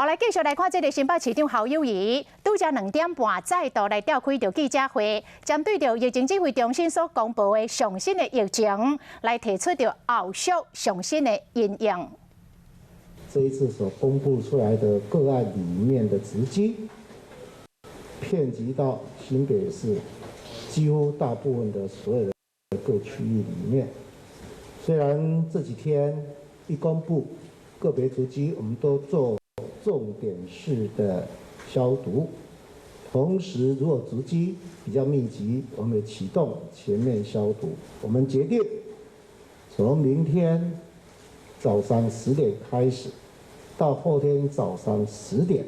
好，来继续来看这个新北市长侯友宜，拄才2点半再度来召开记者会，针对疫情指挥中心所公布的上新的疫情，来提出后续上新的应用。这一次所公布出来的个案里面的足迹，遍及到新北市几乎大部分的所有的各区域里面。虽然这几天一公布个别足迹，我们都做重点式的消毒，同时如果足迹比较密集，我们也启动全面消毒。我们决定从明天早上10点开始，到后天早上10点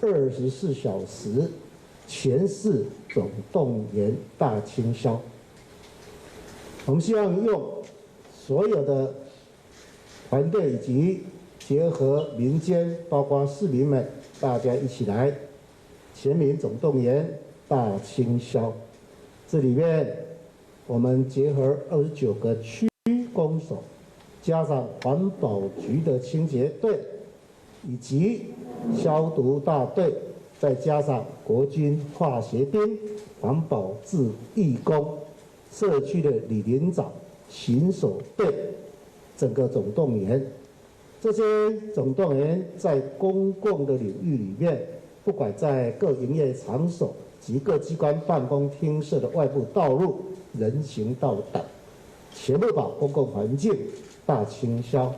，24小时全市总动员大清消。我们希望用所有的团队以及结合民间，包括市民们，大家一起来全民总动员大清消。这里面我们结合29个区公所，加上环保局的清洁队，以及消毒大队，再加上国军化学兵、环保志义工、社区的里邻长、巡守队，整个总动员。这些总动员在公共的领域里面，不管在各营业场所及各机关办公厅舍的外部道路、人行道等，全部把公共环境大清消。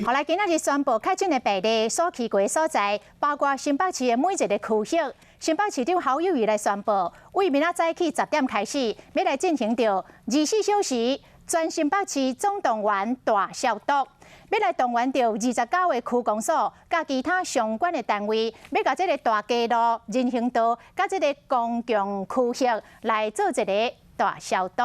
好，来今仔日宣布确诊的病例所去过的所在，包括新北市的每一个区域。新北市长侯友宜来宣布，为明仔早起10点开始，要来进行到24小时全新北市总动员大消毒。要来动员到29个区公所，甲其他相关的单位，要甲这个大街路、人行道，甲这个公共区域来做一个大消毒。